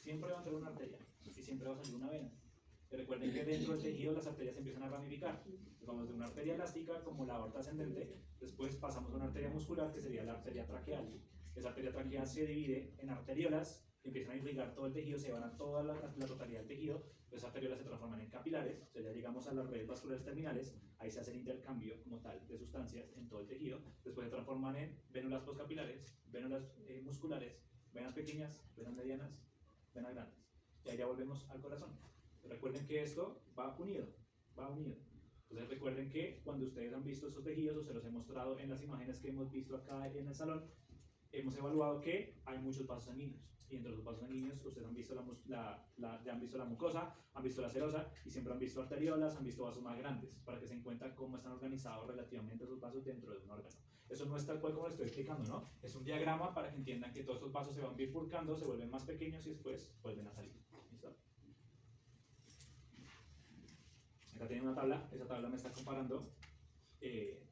siempre va a entrar una arteria y siempre va a salir una vena. Y recuerden que dentro del tejido las arterias empiezan a ramificar. Vamos de una arteria elástica como la aorta ascendente, después pasamos a una arteria muscular que sería la arteria traqueal. Esa arteria traqueal se divide en arteriolas que empiezan a irrigar todo el tejido, se van a toda la totalidad del tejido. Esas arteriolas se transforman en capilares, o sea, ya llegamos a las redes vasculares terminales, ahí se hace el intercambio como tal de sustancias en todo el tejido, después se transforman en vénulas postcapilares, vénulas musculares, venas pequeñas, venas medianas, venas grandes. Y ahí ya volvemos al corazón. Recuerden que esto va unido, va unido. Entonces recuerden que cuando ustedes han visto estos tejidos, o se los he mostrado en las imágenes que hemos visto acá en el salón, hemos evaluado que hay muchos vasos sanguíneos. Y entre los vasos sanguíneos ustedes han visto ya han visto la mucosa, han visto la serosa y siempre han visto arteriolas, han visto vasos más grandes, para que se den cuenta cómo están organizados relativamente esos vasos dentro de un órgano. Eso no es tal cual como lo estoy explicando, ¿no? Es un diagrama para que entiendan que todos estos vasos se van bifurcando, se vuelven más pequeños y después vuelven a salir. ¿Listo? Acá tienen una tabla, esa tabla me está comparando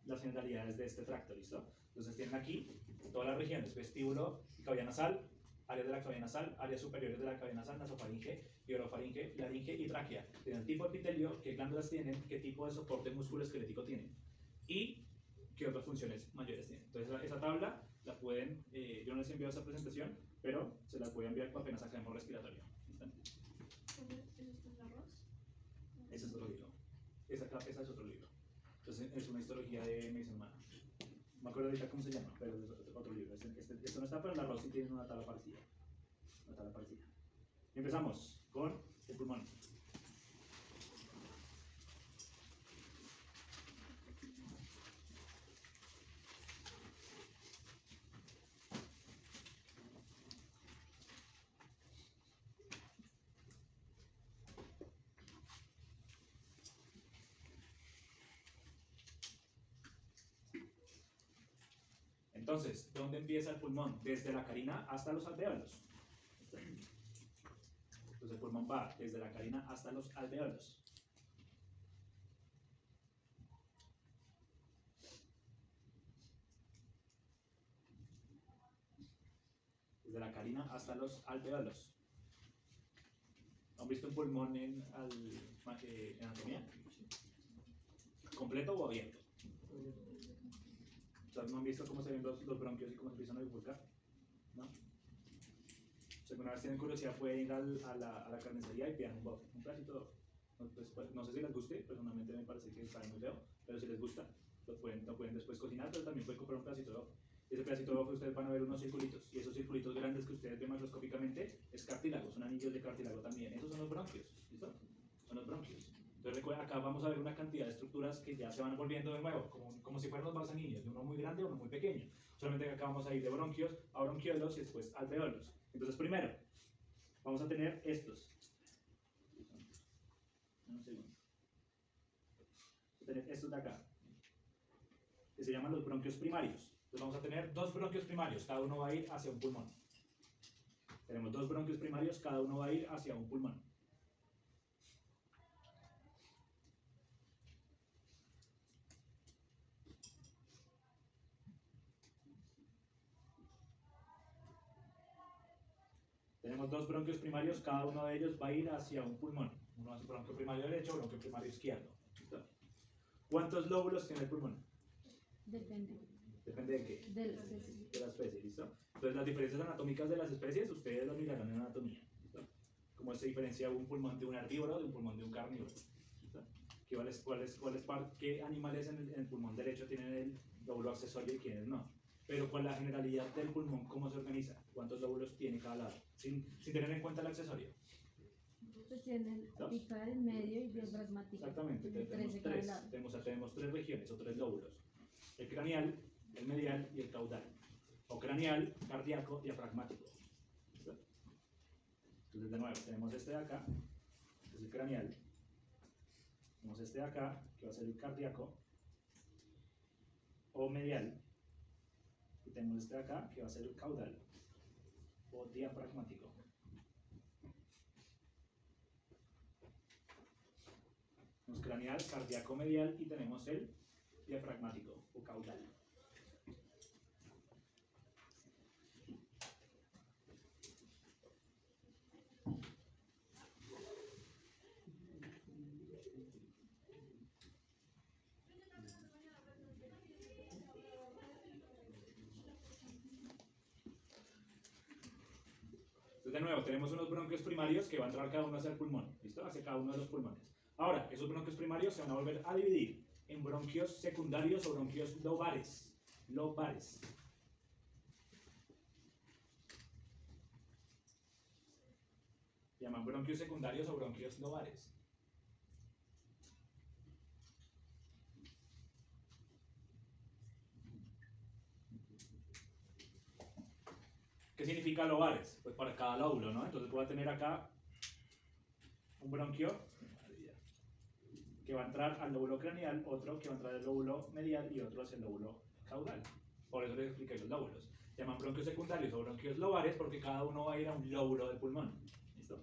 las generalidades de este tracto, ¿listo? Entonces tienen aquí todas las regiones, vestíbulo y cavidad nasal, áreas de la cavidad nasal, áreas superiores de la cavidad nasal, nasofaringe, orofaringe, laringe y tráquea. Tienen el tipo de epitelio, qué glándulas tienen, qué tipo de soporte musculoesquelético tienen y qué otras funciones mayores tienen. Entonces esa tabla la pueden, yo no les he enviado esa presentación, pero se las voy a enviar apenas acabemos respiratorio. ¿Eso está en arroz? Ese es otro libro. Esa es otro libro. Entonces es una histología de medicina humana. No me acuerdo ahorita cómo se llama, pero es otro libro. Esto no está, pero en la arroz sí tiene una tabla parecida. Una tabla parecida. Y empezamos con el pulmón. Entonces, ¿dónde empieza el pulmón? Desde la carina hasta los alveolos. Entonces el pulmón va desde la carina hasta los alveolos. Desde la carina hasta los alveolos. ¿Han visto un pulmón en anatomía? ¿Completo o abierto? ¿No han visto cómo se ven los bronquios y cómo se empiezan a bifurcar? ¿No? Si alguna vez tienen curiosidad pueden ir a la carnicería y pidan un pedacito. No sé si les guste, personalmente me parece que sabe muy feo, pero si les gusta, lo pueden después cocinar, pero también pueden comprar un pedacito de ojo. Y ese pedacito de ojo ustedes van a ver unos circulitos, y esos circulitos grandes que ustedes ven macroscópicamente es cartílago, son anillos de cartílago también. Esos son los bronquios, ¿listo? Son los bronquios. Entonces recuerda, acá vamos a ver una cantidad de estructuras que ya se van volviendo de nuevo, como si fueran los vasos sanguíneos, de uno muy grande a uno muy pequeño. Solamente que acá vamos a ir de bronquios a bronquiolos y después alveolos. Entonces primero, vamos a tener estos. Un segundo. Vamos a tener estos de acá, que se llaman los bronquios primarios. Entonces vamos a tener dos bronquios primarios, cada uno va a ir hacia un pulmón. Tenemos dos bronquios primarios, cada uno va a ir hacia un pulmón. Tenemos dos bronquios primarios, cada uno de ellos va a ir hacia un pulmón. Uno es bronquio primario derecho, bronquio primario izquierdo. ¿Listo? ¿Cuántos lóbulos tiene el pulmón? Depende. ¿Depende de qué? De la especie. De la especie, ¿listo? Entonces las diferencias anatómicas de las especies ustedes las mirarán en anatomía. ¿Listo? Cómo se diferencia un pulmón de un herbívoro de un pulmón de un carnívoro. ¿Listo? ¿Qué animales en el pulmón derecho tienen el lóbulo accesorio y quiénes no? Pero con la generalidad del pulmón, ¿cómo se organiza? ¿Cuántos lóbulos tiene cada lado? Sin tener en cuenta el accesorio. Pues tiene el apical, el medio y diafragmático. Exactamente, tenemos tres regiones o tres lóbulos. El craneal, el medial y el caudal. O craneal, cardíaco, diafragmático. ¿Listo? Entonces de nuevo, tenemos este de acá, que es el craneal. Tenemos este de acá, que va a ser el cardíaco o medial. Y tenemos este de acá, que va a ser el caudal o diafragmático. Tenemos craneal, cardíaco, medial y tenemos el diafragmático o caudal. Entonces, de nuevo, tenemos unos bronquios primarios que va a entrar cada uno hacia el pulmón, ¿listo? Hacia cada uno de los pulmones. Ahora, esos bronquios primarios se van a volver a dividir en bronquios secundarios o bronquios lobares. Lobares. Se llaman bronquios secundarios o bronquios lobares. ¿Qué significa lobares? Pues para cada lóbulo, ¿no? Entonces voy a tener acá un bronquio que va a entrar al lóbulo craneal, otro que va a entrar al lóbulo medial y otro hacia el lóbulo caudal. Por eso les expliqué los lóbulos. Se llaman bronquios secundarios o bronquios lobares porque cada uno va a ir a un lóbulo del pulmón. ¿Listo?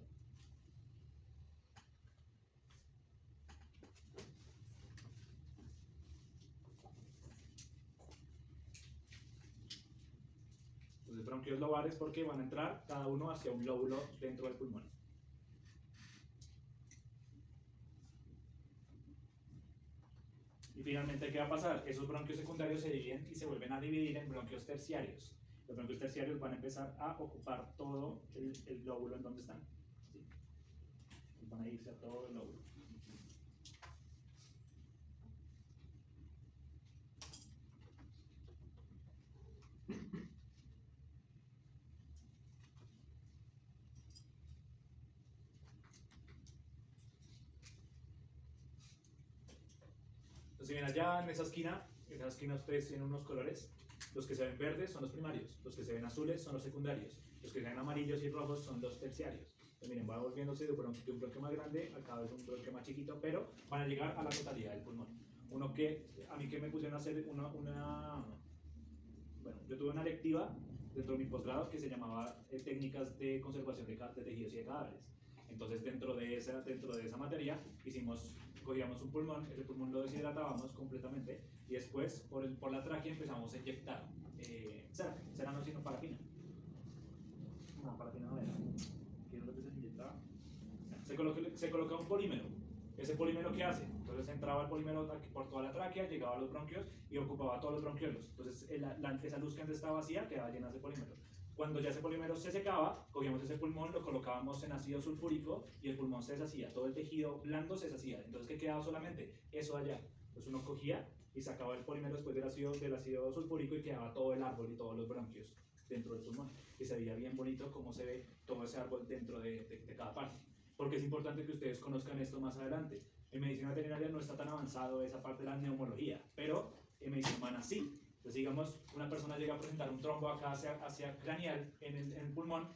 Entonces bronquios lobares porque van a entrar cada uno hacia un lóbulo dentro del pulmón. Y finalmente, ¿qué va a pasar? Esos bronquios secundarios se dividen y se vuelven a dividir en bronquios terciarios. Los bronquios terciarios van a empezar a ocupar todo el lóbulo en donde están. ¿Sí? Van a irse a todo el lóbulo. Entonces, si ven allá en esa esquina ustedes tienen unos colores. Los que se ven verdes son los primarios, los que se ven azules son los secundarios, los que se ven amarillos y rojos son los terciarios. Entonces, miren, va volviéndose de un bronquio más grande a cada vez un bronquio más chiquito, pero van a llegar a la totalidad del pulmón. Uno que, a mí que me pusieron a hacer bueno, yo tuve una lectiva dentro de mi posgrado que se llamaba técnicas de conservación de tejidos y de cadáveres. Entonces, dentro de esa materia, cogíamos un pulmón, ese pulmón lo deshidratábamos completamente y después, por la tráquea, empezamos a inyectar cera no, sino parafina. No, parafina no era. ¿Qué es lo que se inyectaba? Se coloca un polímero. ¿Ese polímero qué hace? Entonces entraba el polímero por toda la tráquea, llegaba a los bronquios y ocupaba todos los bronquiolos. Entonces esa luz que antes estaba vacía quedaba llena de polímero. Cuando ya ese polímero se secaba, cogíamos ese pulmón, lo colocábamos en ácido sulfúrico y el pulmón se deshacía, todo el tejido blando se deshacía. Entonces, ¿qué quedaba solamente? Eso allá. Entonces uno cogía y sacaba el polímero después del ácido sulfúrico y quedaba todo el árbol y todos los bronquios dentro del pulmón. Y se veía bien bonito cómo se ve todo ese árbol dentro de cada parte. Porque es importante que ustedes conozcan esto más adelante. En medicina veterinaria no está tan avanzado esa parte de la neumología, pero en medicina humana sí. Entonces, digamos, una persona llega a presentar un trombo acá hacia craneal en el pulmón,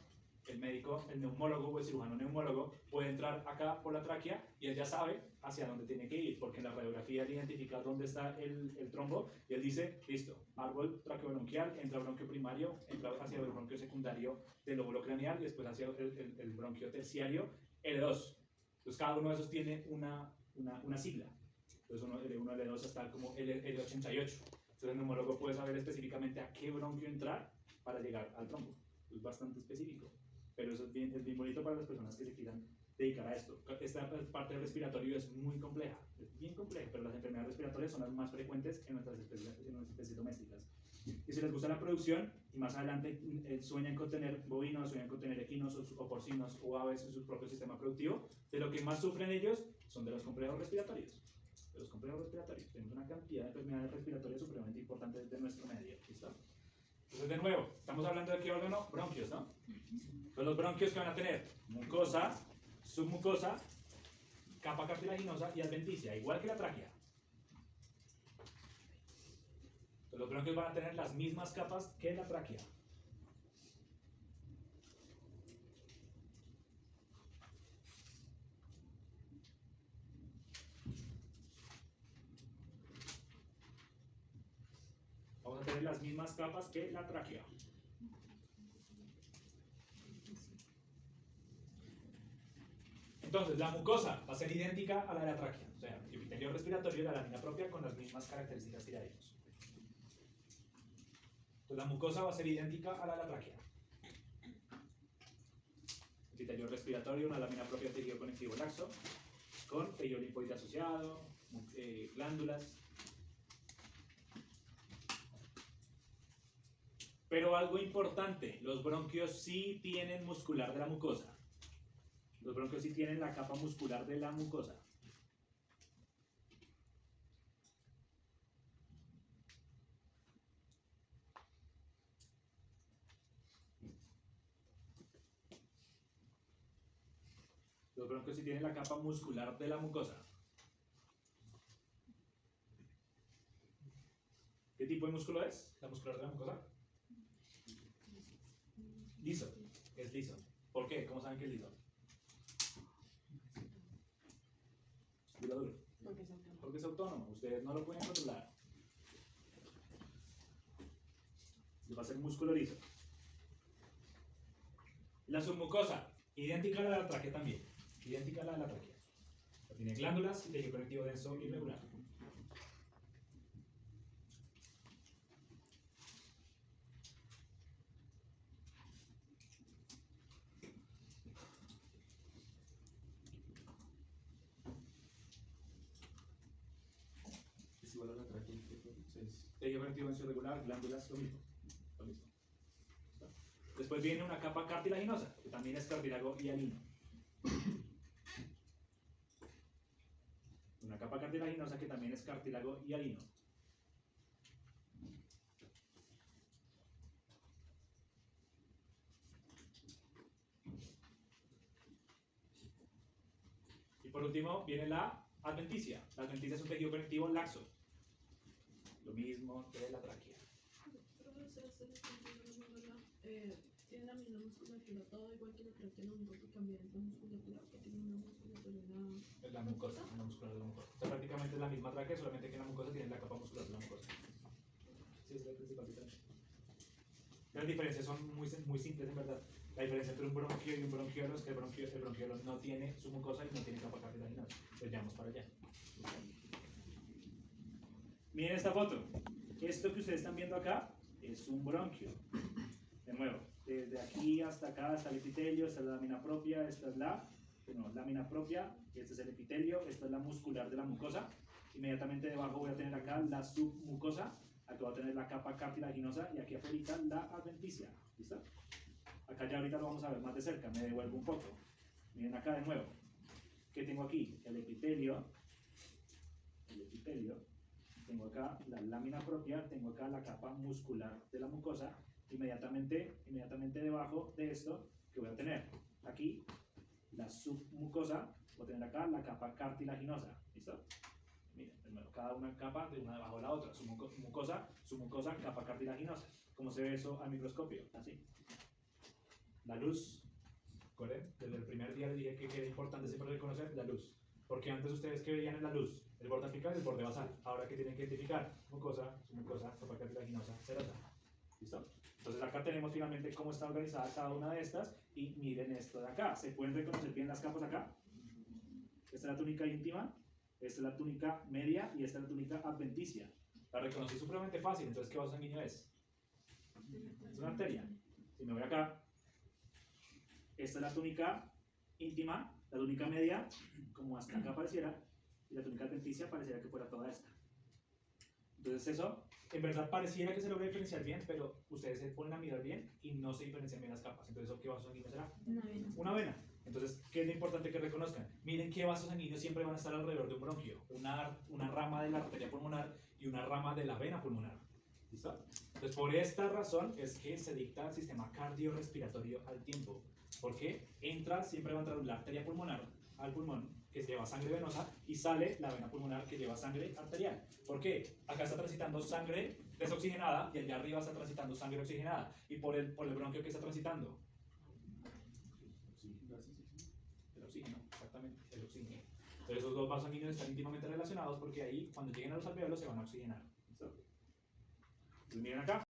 el médico, el neumólogo o el cirujano neumólogo puede entrar acá por la tráquea y él ya sabe hacia dónde tiene que ir, porque en la radiografía él identifica dónde está el trombo y él dice, listo, árbol traqueobronquial, entra bronquio primario, entra hacia el bronquio secundario del lóbulo craneal y después hacia el bronquio terciario, L2. Entonces cada uno de esos tiene una sigla. Entonces uno L2 hasta como L88. Entonces el neumólogo puede saber específicamente a qué bronquio entrar para llegar al trombo. Es bastante específico. Pero eso es bien bonito para las personas que se quieran dedicar a esto. Esta parte del respiratorio es muy compleja, es bien compleja, pero las enfermedades respiratorias son las más frecuentes en nuestras especies domésticas. Y si les gusta la producción, y más adelante sueñan con tener bovinos, sueñan con tener equinos o porcinos o aves en su propio sistema productivo, de lo que más sufren ellos son de los complejos respiratorios. De los complejos respiratorios. Tenemos una cantidad de enfermedades respiratorias supremamente importantes de nuestro medio. ¿Listo? Entonces, de nuevo, estamos hablando de qué órgano? Bronquios, ¿no? Son los bronquios que van a tener mucosa, submucosa, capa cartilaginosa y adventicia, igual que la tráquea. Entonces, los bronquios van a tener las mismas capas que la tráquea. Vamos a tener las mismas capas que la tráquea. Entonces, la mucosa va a ser idéntica a la de la tráquea. O sea, el epitelio respiratorio de la lámina propia con las mismas características tiroideas. Entonces, la mucosa va a ser idéntica a la de la tráquea. epitelio respiratorio, una lámina propia de tejido conectivo laxo, con tejido linfoide asociado, glándulas. Pero algo importante, los bronquios sí tienen muscular de la mucosa. Los bronquios sí tienen la capa muscular de la mucosa. Los bronquios sí tienen la capa muscular de la mucosa. ¿Qué tipo de músculo es? ¿La muscular de la mucosa? Liso. Es liso. ¿Por qué? ¿Cómo saben que es liso? Duro, duro. Porque es autónomo. Ustedes no lo pueden controlar. Va a ser músculo liso. La submucosa, idéntica a la de la tráquea también. Idéntica a la de la tráquea. Tiene glándulas y tejido conectivo denso y irregular. Es igual a la tráquea. Tejido conectivo denso irregular, glándulas, lo mismo. Lo mismo. Después viene una capa cartilaginosa, que también es cartílago hialino. Una capa cartilaginosa que también es cartílago hialino. Y por último viene la adventicia. La adventicia es un tejido conectivo laxo. Lo mismo que la tráquea. Tiene la misma musculatura, todo igual que la tráquea, lo único que cambia es la musculatura, que tiene una musculatura en La mucosa, la muscular de la mucosa. O sea, prácticamente es la misma tráquea, solamente que la mucosa tiene la capa muscular de la mucosa. Sí, esa es la principal diferencia. Las diferencias son muy simples en verdad. La diferencia entre un bronquio y un bronquiolo es que el bronquiolo no tiene su mucosa y no tiene capa cartilaginosa. Pues vamos para allá. Miren esta foto. Esto que ustedes están viendo acá es un bronquio. De nuevo, desde aquí hasta acá está el epitelio, esta es la lámina propia, esta es la lámina propia, este es el epitelio, esta es la muscular de la mucosa. Inmediatamente debajo voy a tener acá la submucosa, aquí voy a tener la capa cartilaginosa y aquí afuera la adventicia. ¿Listo? Acá ya ahorita lo vamos a ver más de cerca, me devuelvo un poco. Miren acá de nuevo. ¿Qué tengo aquí? El epitelio, tengo acá la lámina propia, tengo acá la capa muscular de la mucosa. Inmediatamente debajo de esto, que voy a tener aquí la submucosa, voy a tener acá la capa cartilaginosa. ¿Listo? Miren, de nuevo, cada una capa de una debajo de la otra. Submucosa, capa cartilaginosa. ¿Cómo se ve eso al microscopio? Así. La luz. ¿Recuerden? Desde el primer día les dije que era importante siempre reconocer la luz. Porque antes ustedes que veían en la luz, el borde apical y el borde basal. Ahora que tienen que identificar mucosa, submucosa, capa cartilaginosa, serosa. ¿Listo? Entonces acá tenemos finalmente cómo está organizada cada una de estas y miren esto de acá. ¿Se pueden reconocer bien las capas acá? Esta es la túnica íntima, esta es la túnica media y esta es la túnica adventicia. La reconocí supremamente fácil, entonces ¿qué vaso sanguíneo es? Es una arteria. Si me voy acá, esta es la túnica íntima, la túnica media, como hasta acá pareciera, y la túnica adventicia pareciera que fuera toda esta. Entonces eso, en verdad pareciera que se logra diferenciar bien, pero ustedes se ponen a mirar bien y no se diferencian bien las capas. Entonces, ¿qué vaso sanguíneo será? Una vena. Una vena. Entonces, ¿qué es lo importante que reconozcan? Miren qué vasos sanguíneos siempre van a estar alrededor de un bronquio. Una rama de la arteria pulmonar y una rama de la vena pulmonar. ¿Listo? Entonces, por esta razón es que se dicta el sistema cardiorrespiratorio al tiempo. Porque siempre va a entrar la arteria pulmonar al pulmón, que lleva sangre venosa, y sale la vena pulmonar que lleva sangre arterial. ¿Por qué? Acá está transitando sangre desoxigenada y allá arriba está transitando sangre oxigenada. ¿Y por el bronquio que está transitando? El oxígeno, exactamente, el oxígeno. Entonces esos dos vasos sanguíneos están íntimamente relacionados porque ahí, cuando lleguen a los alveolos, se van a oxigenar. ¿Listo? Entonces miren acá.